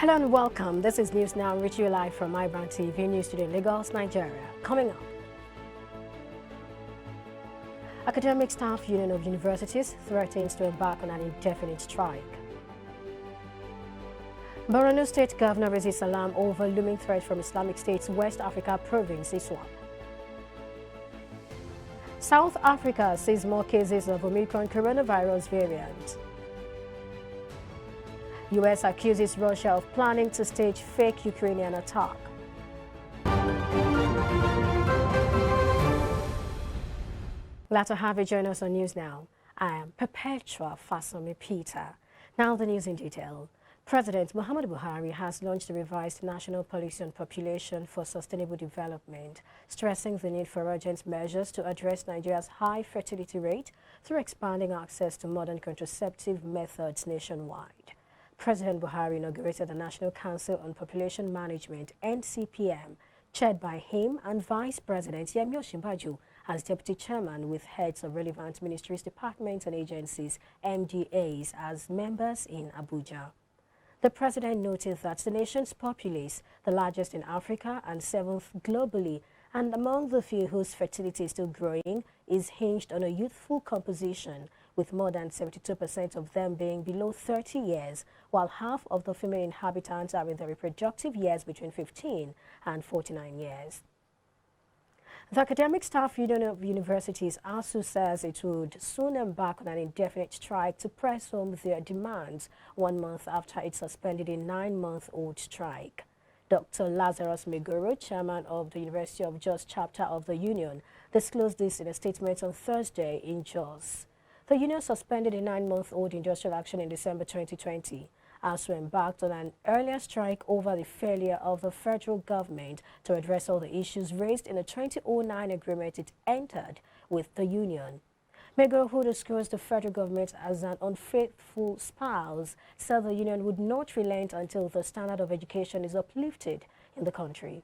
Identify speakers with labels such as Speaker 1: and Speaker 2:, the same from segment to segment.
Speaker 1: Hello and welcome. This is News Now, reaching you live from iBrandTV News Studio in Lagos, Nigeria. Coming up, Academic Staff Union of Universities threatens to embark on an indefinite strike. Borno State Governor raises alarm over looming threat from Islamic State's West Africa province, Asuu. South Africa sees more cases of Omicron coronavirus variant. U.S. accuses Russia of planning to stage fake Ukrainian attack. Glad to have you join us on News Now. I am Perpetua Fasomi Peter. Now the news in detail. President Muhammadu Buhari has launched a revised national policy on population for sustainable development, stressing the need for urgent measures to address Nigeria's high fertility rate through expanding access to modern contraceptive methods nationwide. President Buhari inaugurated the National Council on Population Management, NCPM, chaired by him and Vice President Yemi Osinbajo as Deputy Chairman, with heads of relevant ministries, departments and agencies, MDAs, as members in Abuja. The President noted that the nation's populace, the largest in Africa and seventh globally, and among the few whose fertility is still growing, is hinged on a youthful composition, with more than 72% of them being below 30 years, while half of the female inhabitants are in their reproductive years between 15 and 49 years. The Academic Staff Union of Universities, Asuu, says it would soon embark on an indefinite strike to press home their demands 1 month after it suspended a 9-month-old strike. Dr. Lazarus Megoro, chairman of the University of Jos chapter of the union, disclosed this in a statement on Thursday in Jos. The union suspended a 9-month-old industrial action in December 2020. Asuu embarked on an earlier strike over the failure of the federal government to address all the issues raised in the 2009 agreement it entered with the union. Megoro, who describes the federal government as an unfaithful spouse, said the union would not relent until the standard of education is uplifted in the country.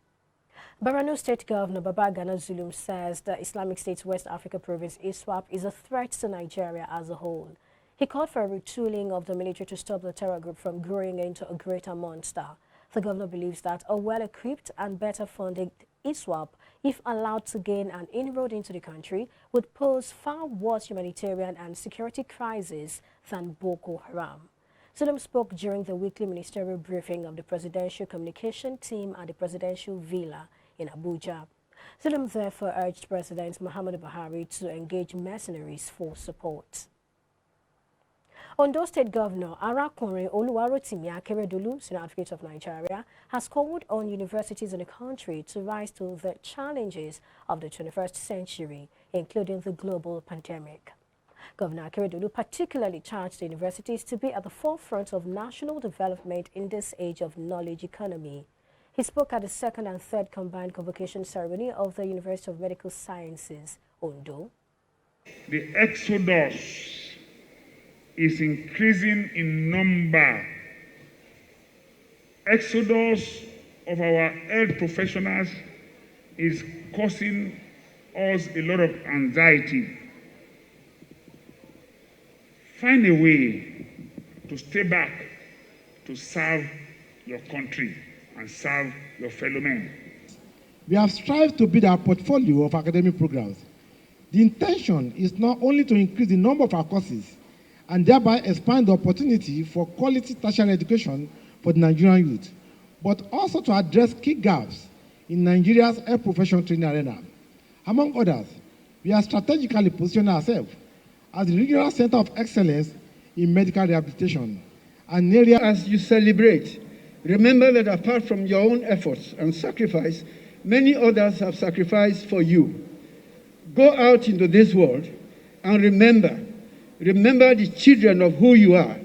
Speaker 1: Borno State Governor Babagana Zulum says the Islamic State's West Africa province ISWAP is a threat to Nigeria as a whole. He called for a retooling of the military to stop the terror group from growing into a greater monster. The governor believes that a well-equipped and better funded ISWAP, if allowed to gain an inroad into the country, would pose far worse humanitarian and security crisis than Boko Haram. Zulum spoke during the weekly ministerial briefing of the Presidential Communication Team at the Presidential Villa in Abuja. Zulum therefore urged President Muhammadu Buhari to engage mercenaries for support. Ondo State Governor Arakunrin Oluwarotimi Akeredolu, Senior Advocate of Nigeria, has called on universities in the country to rise to the challenges of the 21st century, including the global pandemic. Governor Akeredolu particularly charged the universities to be at the forefront of national development in this age of knowledge economy. He spoke at the second and third combined convocation ceremony of the University of Medical Sciences, Ondo.
Speaker 2: The exodus is increasing in number. Exodus of our health professionals is causing us a lot of anxiety. Find a way to stay back to serve your country and serve your fellow men.
Speaker 3: We have strived to build our portfolio of academic programs. The intention is not only to increase the number of our courses and thereby expand the opportunity for quality tertiary education for the Nigerian youth, but also to address key gaps in Nigeria's health professional training arena. Among others, we are strategically positioning ourselves as the regional center of excellence in medical rehabilitation, an area.
Speaker 4: As you celebrate, remember that apart from your own efforts and sacrifice, many others have sacrificed for you. Go out into this world and remember the children of who you are.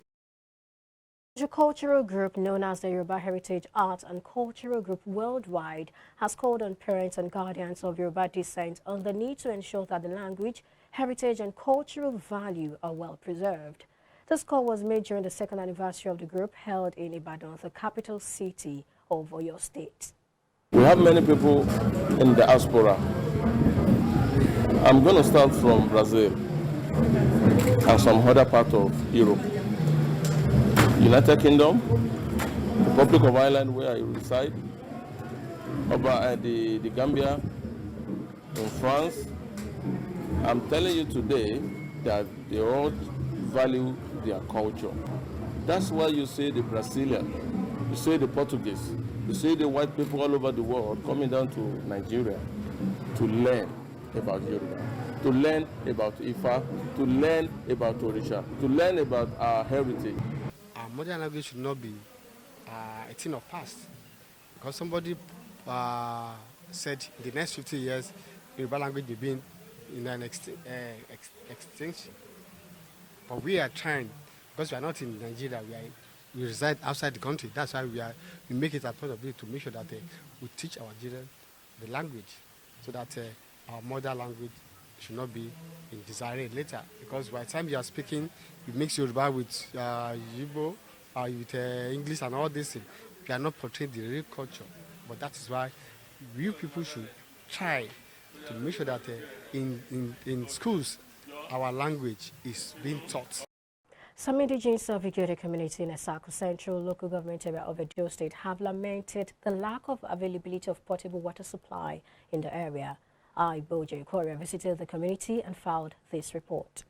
Speaker 1: The cultural group known as the Yoruba Heritage Art and Cultural Group Worldwide has called on parents and guardians of Yoruba descent on the need to ensure that the language, heritage and cultural value are well preserved. This call was made during the second anniversary of the group held in Ibadan, the capital city of Oyo State.
Speaker 5: We have many people in the diaspora. I'm going to start from Brazil and some other part of Europe, United Kingdom, Republic of Ireland, where I reside, the Gambia, in France. I'm telling you today that they all value their culture. That's why you see the Brazilian, you see the Portuguese, you see the white people all over the world coming down to Nigeria to learn about Yoruba, to learn about Ifa, to learn about Orisha, to learn about our heritage.
Speaker 6: Our modern language should not be a thing of past. Because somebody said in the next 50 years, Yoruba language will be in an extinction. But we are trying, because we are not in Nigeria, we reside outside the country. That's why we make it a point of view to make sure that we teach our children the language, so that our mother language should not be in disarray later. Because by the time you are speaking, you mix Yoruba with Igbo, with English and all this thing. We are not portraying the real culture. But that is why we people should try to make sure that in schools, our language is being taught.
Speaker 1: Some indigenous of the Igede community in Asuu Central local government area of Edo State have lamented the lack of availability of potable water supply in the area. iBrandTV visited the community and filed this report.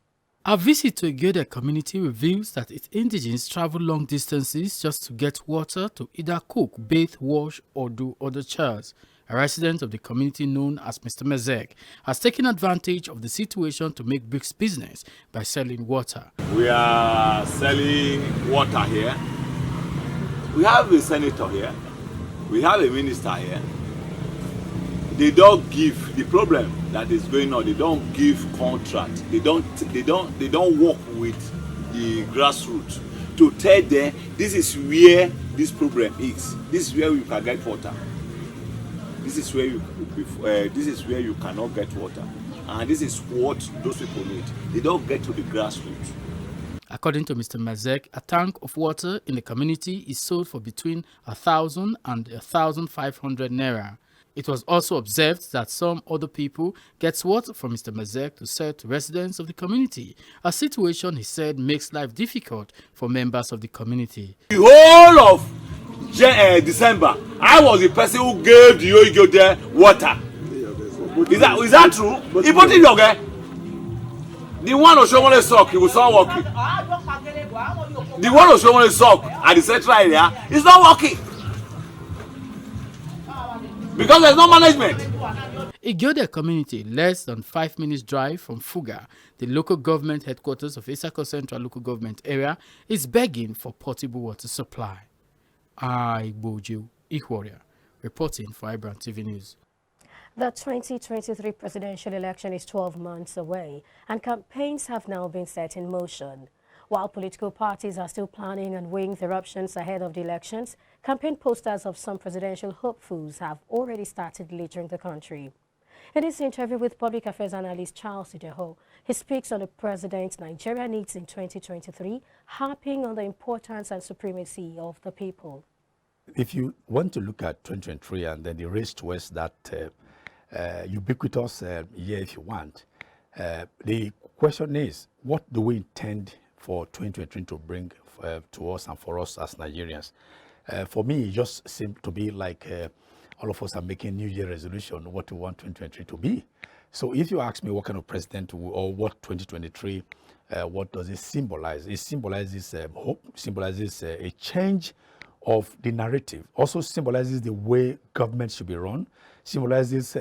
Speaker 7: A visit to Igede community reveals that its indigents travel long distances just to get water to either cook, bathe, wash, or do other chores. A resident of the community known as Mr. Mezek has taken advantage of the situation to make big business by selling water.
Speaker 8: We are selling water here. We have a senator here. We have a minister here. They don't give the problem that is going on. They don't give contract. They don't work with the grassroots to tell them this is where this problem is. This is where you can get water. This is where you cannot get water, and this is what those people need. They don't get to the grassroots.
Speaker 7: According to Mr. Mazek, a tank of water in the community is sold for between 1,000 and 1,500 naira. It was also observed that some other people get water from Mr. Mazek to sell to residents of the community, a situation he said makes life difficult for members of the community.
Speaker 8: The whole of December, I was the person who gave the Yoyo there water. Is that true? He put it okay. The one who showed me sock, he was not working. The one who showed me sock at the central area is not working. Because there's no management.
Speaker 7: Igede community, less than 5 minutes drive from Fuga, the local government headquarters of Asuu Central local government area, is begging for potable water supply. Iboju Ihworia, reporting for iBrandTV News.
Speaker 1: The 2023 presidential election is 12 months away, and campaigns have now been set in motion. While political parties are still planning and weighing their options ahead of the elections, campaign posters of some presidential hopefuls have already started littering the country. In this interview with public affairs analyst Charles Ideho, he speaks on the president's Nigeria needs in 2023, harping on the importance and supremacy of the people.
Speaker 9: If you want to look at 2023 and then the race towards that ubiquitous year, if you want, the question is, what do we intend for 2023 to bring to us and for us as Nigerians? For me, it just seems to be like all of us are making New Year resolution, what we want 2023 to be. So if you ask me what kind of president or what 2023, what does it symbolize? It symbolizes hope, symbolizes a change of the narrative, also symbolizes the way government should be run, symbolizes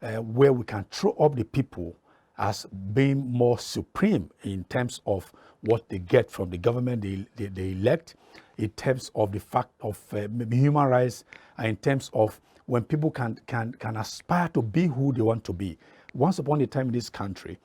Speaker 9: where we can throw up the people as being more supreme in terms of what they get from the government they elect, in terms of the fact of human rights, and in terms of when people can aspire to be who they want to be. Once upon a time in this country,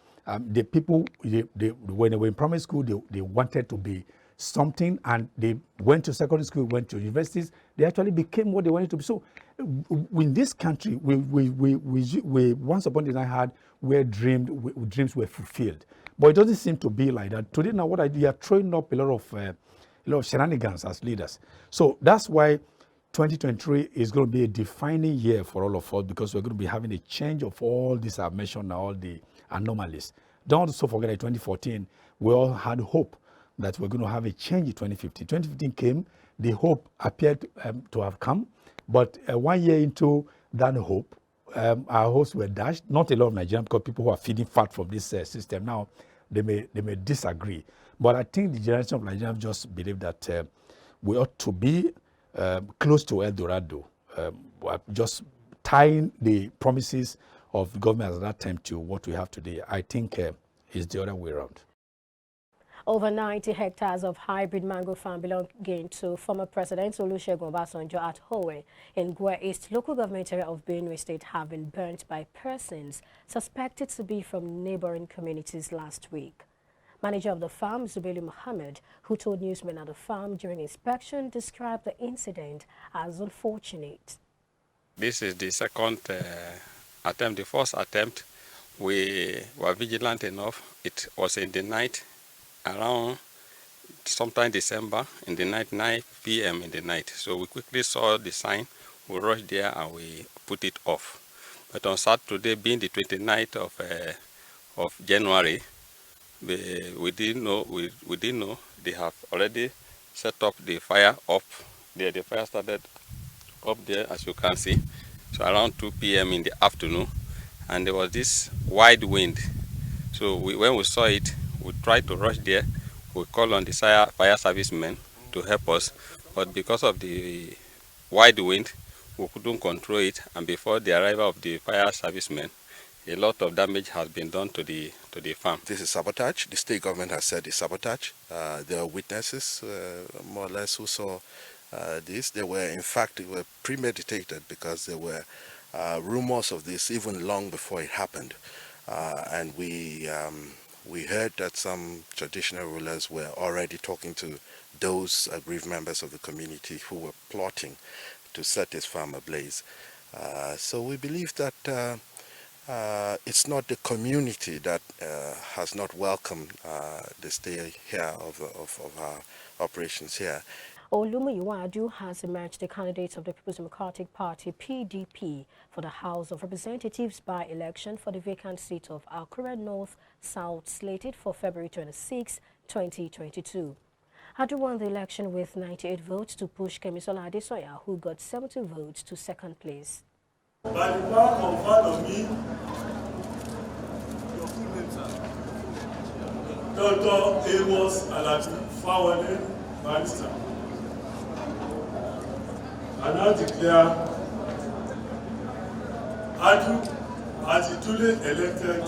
Speaker 9: the people, when they were in primary school, they wanted to be something, and they went to secondary school, went to universities, they actually became what they wanted to be. So in this country, we once upon a time had where dreams were fulfilled. But it doesn't seem to be like that. Today now, you are throwing up a lot of shenanigans as leaders. So that's why 2023 is going to be a defining year for all of us, because we're going to be having a change of all these I've mentioned, all the anomalies. Don't also forget that 2014, we all had hope that we're going to have a change in 2015. 2015 came, the hope appeared to have come, but 1 year into that hope, our hopes were dashed. Not a lot of Nigerians, because people who are feeding fat from this system now, they may disagree. But I think the generation of Nigerians just believe that we ought to be close to El Dorado, just tying the promises of the government at that time to what we have today. I think it's the other way around.
Speaker 1: Over 90 hectares of hybrid mango farm belonging to former President Olusegun Obasanjo at Howe in Gwe East local government area of Benue State have been burnt by persons suspected to be from neighboring communities last week. Manager of the farm, Zubelu Mohammed, who told newsmen at the farm during inspection, described the incident as unfortunate.
Speaker 10: This is the second attempt. The first attempt, we were vigilant enough. It was in the night, around sometime December, in the night, 9 p.m. in the night. So we quickly saw the sign, we rushed there and we put it off. But on Saturday, being the 29th of January, we didn't know they have already set up the fire up there. The fire started up there, as you can see. So around 2 p.m. in the afternoon, and there was this wide wind. So when we saw it, we tried to rush there. We called on the fire servicemen to help us, but because of the wide wind, we couldn't control it. And before the arrival of the fire servicemen, a lot of damage has been done to the farm.
Speaker 11: This is sabotage. The state government has said it's sabotage. There are witnesses, more or less, who saw this. They were, in fact, they were premeditated because there were rumors of this even long before it happened. And we heard that some traditional rulers were already talking to those aggrieved members of the community who were plotting to set this farm ablaze. So we believe that it's not the community that has not welcomed the stay here of our operations here.
Speaker 1: Olumuyiwa Adu has emerged the candidate of the People's Democratic Party, PDP, for the House of Representatives by-election for the vacant seat of Akure North South, slated for February 26, 2022. Adu won the election with 98 votes to push Kemisola Adesoya, who got 70 votes, to second place.
Speaker 12: By the power conferred on me, Dr. Amos Alabi Fawale, barrister, I now declare Adu as the duly elected,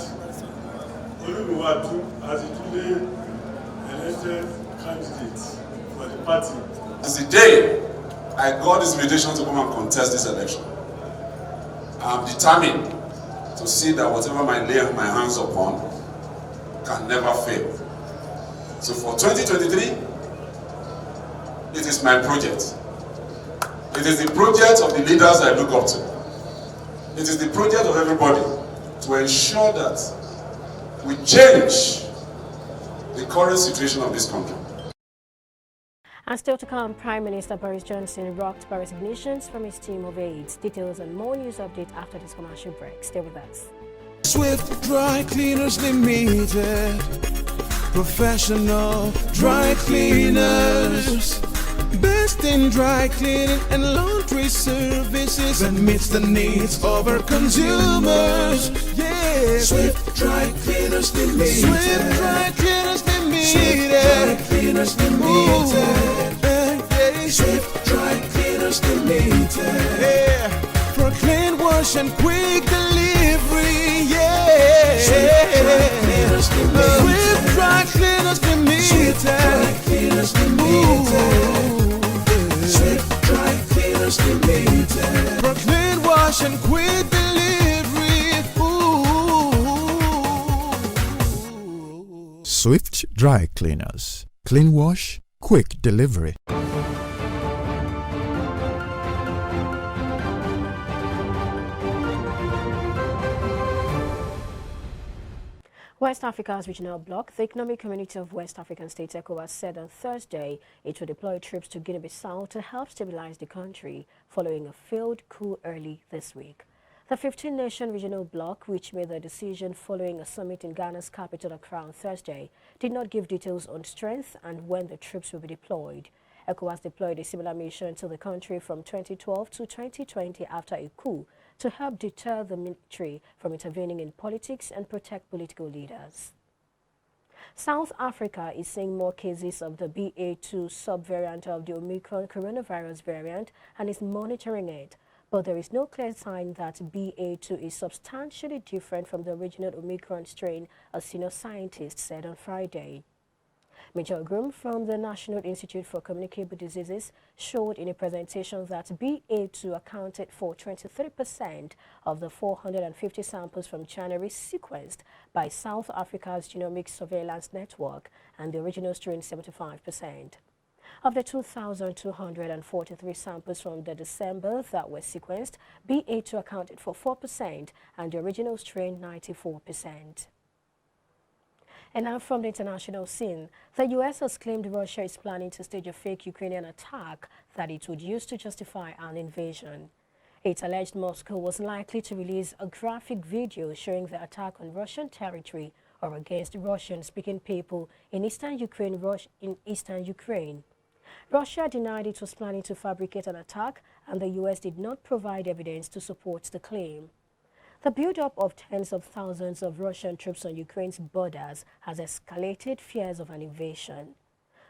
Speaker 12: Olumuyiwa Adu as the duly elected candidate for the party.
Speaker 13: Since the day I got this invitation to come and contest this election, I'm determined to see that whatever I lay my hands upon can never fail. So for 2023, it is my project. It is the project of the leaders I look up to. It is the project of everybody to ensure that we change the current situation of this country.
Speaker 1: And still to come, Prime Minister Boris Johnson rocked by resignations from his team of aides. Details and more news update after this commercial break. Stay with us.
Speaker 14: Swift Dry Cleaners Limited, professional dry cleaners, best in dry cleaning and laundry services that meets the needs of our consumers. Yeah, Swift Dry Cleaners Limited. Swift Dry Cleaners Limited. Swift Dry Cleaners Limited. Swift Dry Cleaners Limited. Yeah, for clean wash and quick delivery. Yeah, Swift Dry Cleaners Limited. Swift Dry Cleaners Limited. Swift Dry Cleaners Limited. Swift Dry Cleaners Limited. For clean wash and quick delivery.
Speaker 15: Swift Dry Cleaners. Clean wash, quick delivery.
Speaker 1: West Africa's regional bloc, the Economic Community of West African States, ECOWAS, said on Thursday it will deploy troops to Guinea-Bissau to help stabilize the country following a failed coup early this week. The 15-nation regional bloc, which made the decision following a summit in Ghana's capital, Accra, on Thursday, did not give details on strength and when the troops will be deployed. ECOWAS deployed a similar mission to the country from 2012 to 2020 after a coup to help deter the military from intervening in politics and protect political leaders. South Africa is seeing more cases of the BA2 subvariant of the Omicron coronavirus variant and is monitoring it. But there is no clear sign that BA2 is substantially different from the original Omicron strain, a senior scientist said on Friday. Major Groom from the National Institute for Communicable Diseases showed in a presentation that BA2 accounted for 23% of the 450 samples from January sequenced by South Africa's Genomic Surveillance Network and the original strain 75%. Of the 2,243 samples from the December that were sequenced, BA2 accounted for 4% and the original strain 94%. And now from the international scene, the U.S. has claimed Russia is planning to stage a fake Ukrainian attack that it would use to justify an invasion. It alleged Moscow was likely to release a graphic video showing the attack on Russian territory or against Russian-speaking people in eastern Ukraine. Russia denied it was planning to fabricate an attack, and the U.S. did not provide evidence to support the claim. The build-up of tens of thousands of Russian troops on Ukraine's borders has escalated fears of an invasion.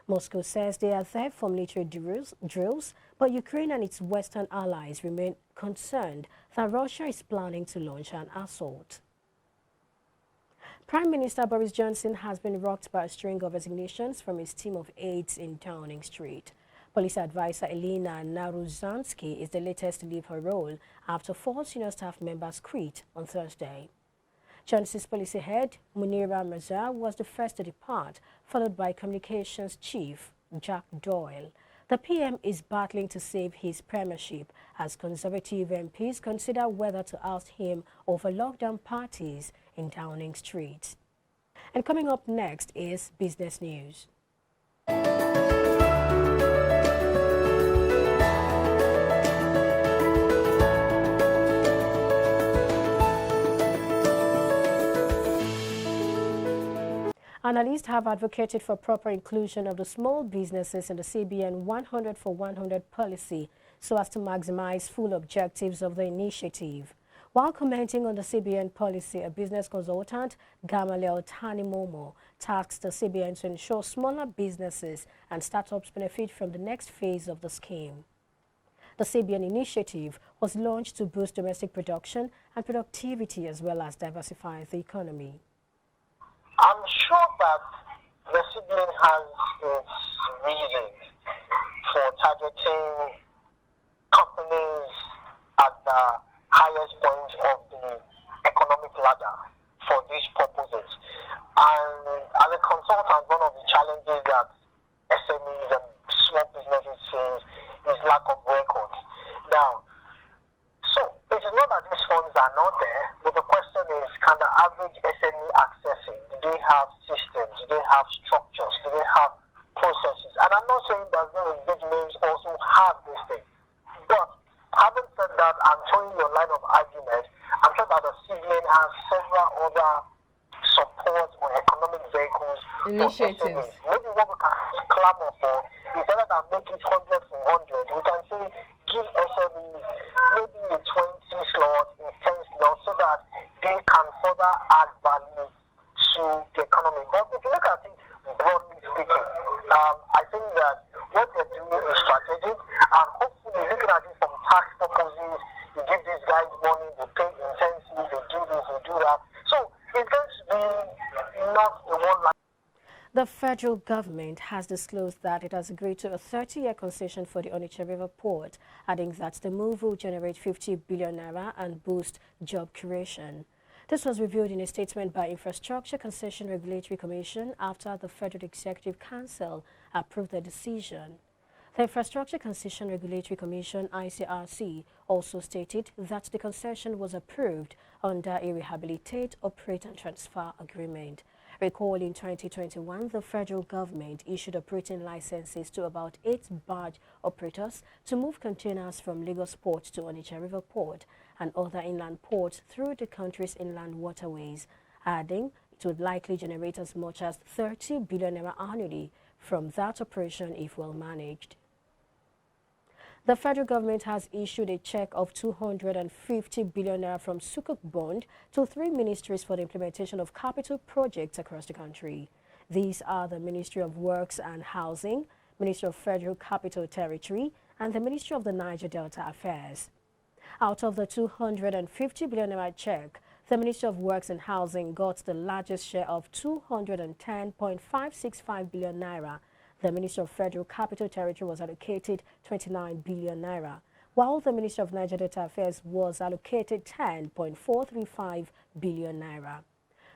Speaker 1: Moscow says they are there for military drills, but Ukraine and its Western allies remain concerned that Russia is planning to launch an assault. Prime Minister Boris Johnson has been rocked by a string of resignations from his team of aides in Downing Street. Police advisor Elena Naruzhansky is the latest to leave her role after 4 senior staff members quit on Thursday. Johnson's policy head, Munira Mirza, was the first to depart, followed by communications chief Jack Doyle. The PM is battling to save his premiership as Conservative MPs consider whether to oust him over lockdown parties in Downing Street. And coming up next is business news. Analysts have advocated for proper inclusion of the small businesses in the CBN 100 for 100 policy so as to maximize full objectives of the initiative. While commenting on the CBN policy, a business consultant, Gamaliel Tanimomo, tasked the CBN to ensure smaller businesses and startups benefit from the next phase of the scheme. The CBN initiative was launched to boost domestic production and productivity as well as diversify the economy.
Speaker 16: I'm sure that the CBN has its reasons for targeting companies at the highest point of the economic ladder for these purposes. And as a consultant, one of the challenges that SMEs and small businesses face is lack of records. Now, so it is not that these funds are not there, but the question is, can the average SME access it? Do they have systems? Do they have structures? Do they have processes? And I'm not saying that those big names also have these things. But having said that, I'm showing you a line of argument. I'm sure that the CBN has several other support or economic vehicles
Speaker 17: initiatives.
Speaker 16: Maybe what we can clamor for is rather than make it 100 for 100, we can say give SMEs maybe a 20 slot, a 10 slot, so that they can further add value to the economy. But if you look at it broadly speaking, I think that what they're doing is strategic, and hopefully looking at it from tax purposes, you give these guys money, they pay intensely, they do this, they do that. So it's going to be not a one-line.
Speaker 1: The federal government has disclosed that it has agreed to a 30-year concession for the Onitsha River Port, adding that the move will generate 50 billion naira and boost job creation. This was revealed in a statement by Infrastructure Concession Regulatory Commission after the Federal Executive Council approved the decision. The Infrastructure Concession Regulatory Commission, ICRC, also stated that the concession was approved under a Rehabilitate, Operate and Transfer Agreement. Recall in 2021, the federal government issued operating licenses to about 8 barge operators to move containers from Lagos Port to Onitsha River Port and other inland ports through the country's inland waterways, adding it would likely generate as much as 30 billion naira annually from that operation if well managed. The federal government has issued a check of 250 billion naira from Sukuk Bond to 3 ministries for the implementation of capital projects across the country. These are the Ministry of Works and Housing, Ministry of Federal Capital Territory, and the Ministry of the Niger Delta Affairs. Out of the 250 billion naira check, the Ministry of Works and Housing got the largest share of 210.565 billion naira. The Ministry of Federal Capital Territory was allocated 29 billion naira, while the Ministry of Niger Delta Affairs was allocated 10.435 billion naira.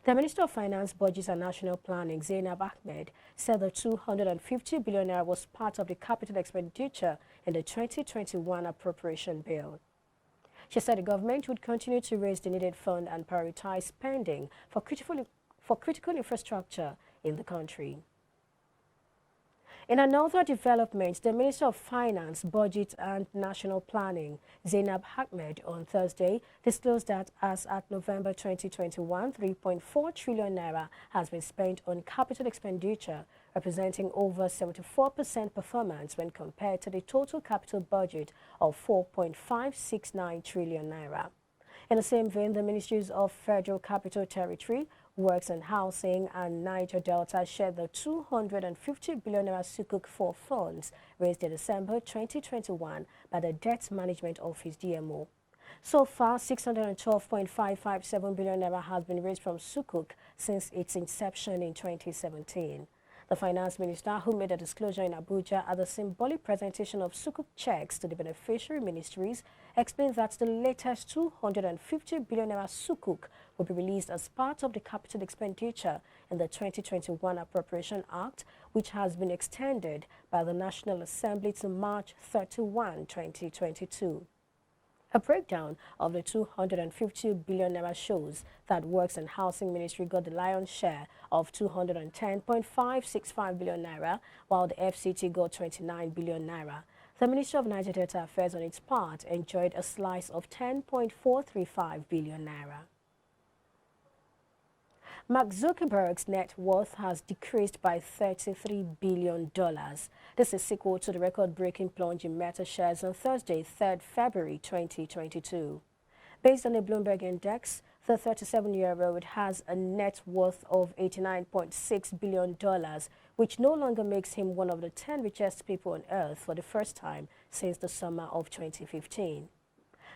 Speaker 1: The Minister of Finance, Budget and National Planning, Zainab Ahmed, said the 250 billion naira was part of the capital expenditure in the 2021 appropriation bill. She said the government would continue to raise the needed fund and prioritize spending for critical infrastructure in the country. In another development, the Minister of Finance, Budget and National Planning, Zainab Ahmed, on Thursday disclosed that as at November 2021, 3.4 trillion naira has been spent on capital expenditure, representing over 74% performance when compared to the total capital budget of 4.569 trillion naira. In the same vein, the Ministries of Federal Capital Territory, Works and Housing and Niger Delta shared the 250 billion naira Sukuk 4 funds raised in December 2021 by the Debt Management Office DMO. So far, 612.557 billion naira has been raised from Sukuk since its inception in 2017. The Finance Minister, who made a disclosure in Abuja at the symbolic presentation of Sukuk checks to the beneficiary ministries, explained that the latest 250 billion naira Sukuk will be released as part of the capital expenditure in the 2021 Appropriation Act, which has been extended by the National Assembly to March 31, 2022. A breakdown of the 250 billion naira shows that Works and Housing Ministry got the lion's share of 210.565 billion naira, while the FCT got 29 billion naira. The Ministry of Niger Delta Affairs, on its part, enjoyed a slice of 10.435 billion naira. Mark Zuckerberg's net worth has decreased by $33 billion. This is sequel to the record-breaking plunge in Meta shares on Thursday, 3rd February 2022. Based on a Bloomberg index, the 37-year-old has a net worth of $89.6 billion, which no longer makes him one of the 10 richest people on Earth for the first time since the summer of 2015.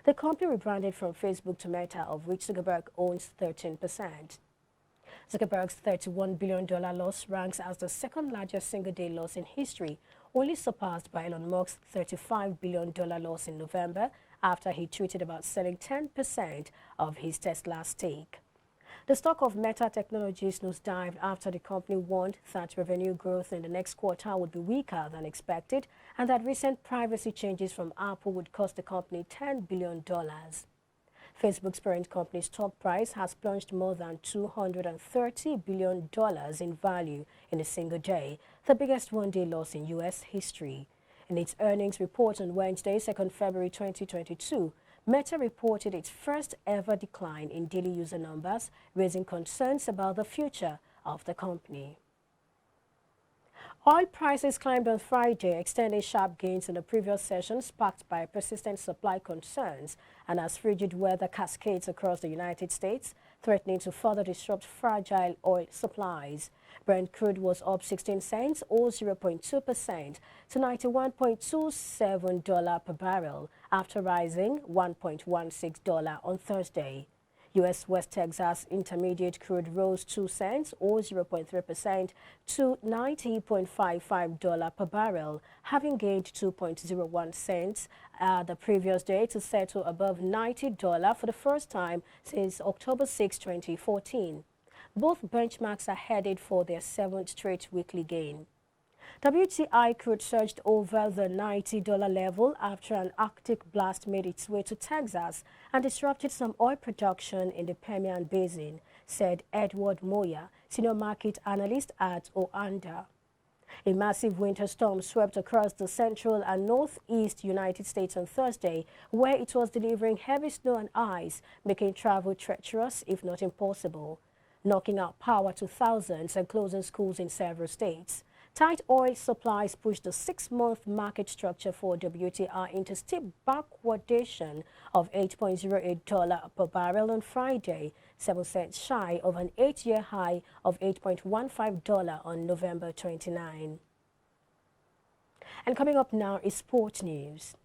Speaker 1: The company rebranded from Facebook to Meta, of which Zuckerberg owns 13%. Zuckerberg's $31 billion loss ranks as the second largest single-day loss in history, only surpassed by Elon Musk's $35 billion loss in November after he tweeted about selling 10% of his Tesla stake. The stock of Meta Technologies nosedived after the company warned that revenue growth in the next quarter would be weaker than expected and that recent privacy changes from Apple would cost the company $10 billion. Facebook's parent company's stock price has plunged more than $230 billion in value in a single day, the biggest one-day loss in U.S. history. In its earnings report on Wednesday, 2nd February 2022, Meta reported its first ever decline in daily user numbers, raising concerns about the future of the company. Oil prices climbed on Friday, extending sharp gains in the previous session, sparked by persistent supply concerns and as frigid weather cascades across the United States, threatening to further disrupt fragile oil supplies. Brent crude was up 16 cents or 0.2% to $91.27 per barrel after rising $1.16 on Thursday. U.S. West Texas Intermediate crude rose 2 cents or 0.3% to $90.55 per barrel, having gained 2.01 cents the previous day to settle above $90 for the first time since October 6, 2014. Both benchmarks are headed for their 7th straight weekly gain. WTI crude surged over the $90 level after an Arctic blast made its way to Texas and disrupted some oil production in the Permian Basin, said Edward Moyer, senior market analyst at Oanda. A massive winter storm swept across the central and northeast United States on Thursday, where it was delivering heavy snow and ice, making travel treacherous, if not impossible, knocking out power to thousands and closing schools in several states. Tight oil supplies pushed the 6-month market structure for WTI into steep backwardation of $8.08 per barrel on Friday, 7 cents shy of an 8-year high of $8.15 on November 29. And coming up now is sports news.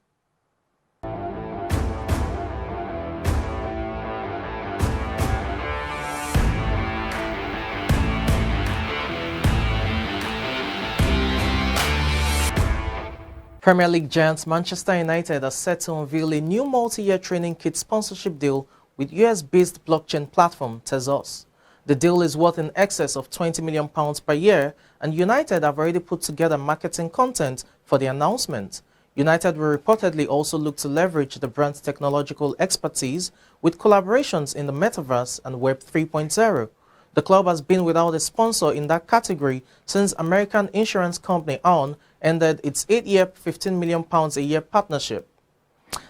Speaker 17: Premier League giants Manchester United are set to unveil a new multi-year training kit sponsorship deal with US-based blockchain platform Tezos. The deal is worth in excess of £20 million per year, and United have already put together marketing content for the announcement. United will reportedly also look to leverage the brand's technological expertise with collaborations in the metaverse and Web 3.0. The club has been without a sponsor in that category since American insurance company Aon ended its 8-year, £15 million a year partnership.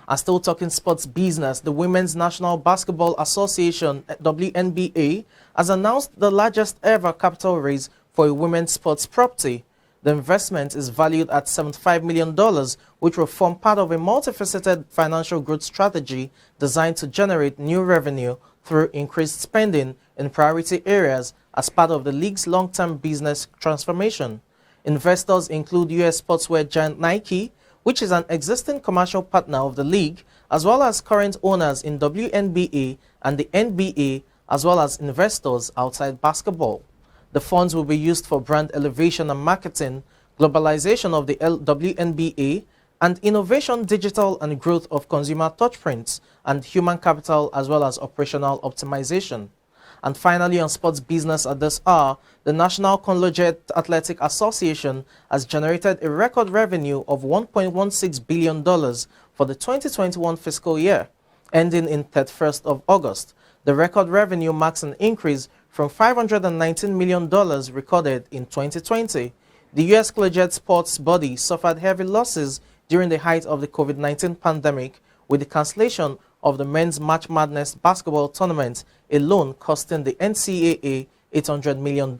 Speaker 17: And still talking sports business, the Women's National Basketball Association, WNBA, has announced the largest ever capital raise for a women's sports property. The investment is valued at $75 million, which will form part of a multifaceted financial growth strategy designed to generate new revenue through increased spending in priority areas as part of the league's long-term business transformation. Investors include US sportswear giant Nike, which is an existing commercial partner of the league, as well as current owners in WNBA and the NBA, as well as investors outside basketball. The funds will be used for brand elevation and marketing, globalization of the WNBA, and innovation, digital and growth of consumer touchprints, and human capital as well as operational optimization. And finally, on sports business at this hour, the National Collegiate Athletic Association has generated a record revenue of $1.16 billion for the 2021 fiscal year, ending in 31st of August. The record revenue marks an increase from $519 million recorded in 2020. The U.S. collegiate sports body suffered heavy losses during the height of the COVID-19 pandemic, with the cancellation of the men's March Madness basketball tournament alone costing the NCAA $800 million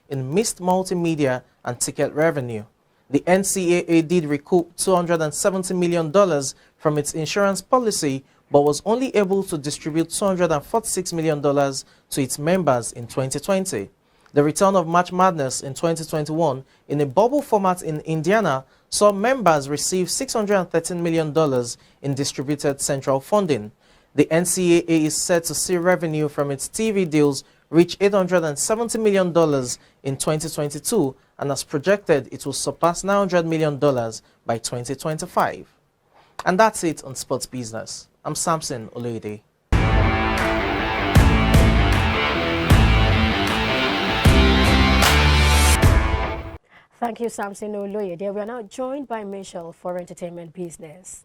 Speaker 17: in missed multimedia and ticket revenue. The NCAA did recoup $270 million from its insurance policy, but was only able to distribute $246 million to its members in 2020. The return of March Madness in 2021 in a bubble format in Indiana saw members receive $613 million in distributed central funding. The NCAA is set to see revenue from its TV deals reach $870 million in 2022, and as projected, it will surpass $900 million by 2025. And that's it on Sports Business. I'm Samson Olede.
Speaker 1: Thank you, Samson Oloyede. We are now joined by Michelle for Entertainment Business.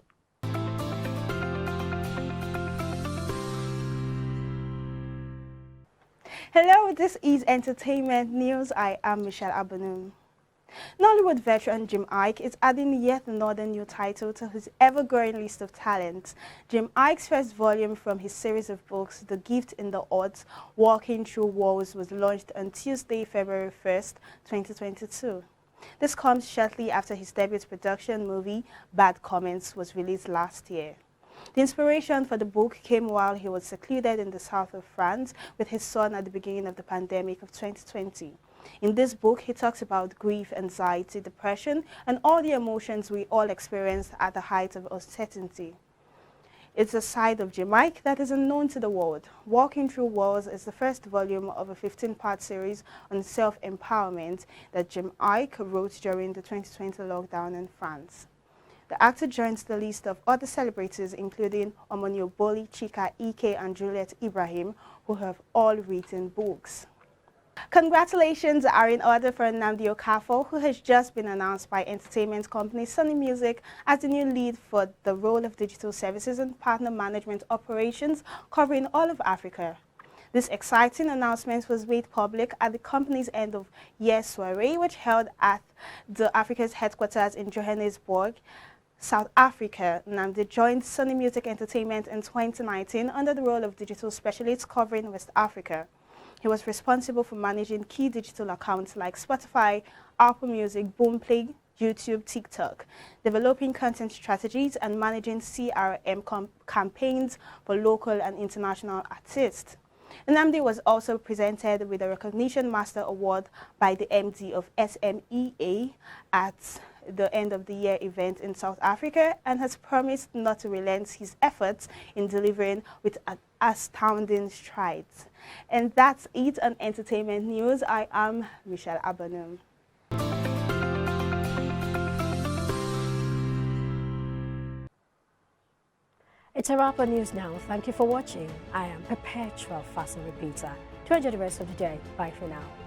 Speaker 18: Hello, this is Entertainment News. I am Michelle Abunum. Nollywood veteran Jim Iyke is adding yet another new title to his ever-growing list of talents. Jim Iyke's first volume from his series of books, The Gift in the Odds, Walking Through Walls, was launched on Tuesday, February 1st, 2022. This comes shortly after his debut production movie, Bad Comments, was released last year. The inspiration for the book came while he was secluded in the south of France with his son at the beginning of the pandemic of 2020. In this book, he talks about grief, anxiety, depression, and all the emotions we all experience at the height of uncertainty. It's a side of Jim Iyke that is unknown to the world. Walking Through Walls is the first volume of a 15-part series on self-empowerment that Jim Iyke wrote during the 2020 lockdown in France. The actor joins the list of other celebrities including Omoni Oboli, Chika Ike, and Juliet Ibrahim, who have all written books. Congratulations are in order for Nnamdi Okafor, who has just been announced by entertainment company Sony Music as the new lead for the role of digital services and partner management operations covering all of Africa. This exciting announcement was made public at the company's end-of-year soiree, which held at the Africa's headquarters in Johannesburg, South Africa. Nnamdi joined Sony Music Entertainment in 2019 under the role of digital specialist covering West Africa. He was responsible for managing key digital accounts like Spotify, Apple Music, Boomplay, YouTube, TikTok, developing content strategies and managing CRM campaigns for local and international artists. Nnamdi was also presented with a Recognition Master Award by the MD of SMEA at the end of the year event in South Africa and has promised not to relent his efforts in delivering with astounding strides. And that's it on entertainment news. I am Michelle Abanum.
Speaker 1: It's a wrap on news now. Thank you for watching. I am Perpetual Fasten Repeater. To enjoy the rest of the day. Bye for now.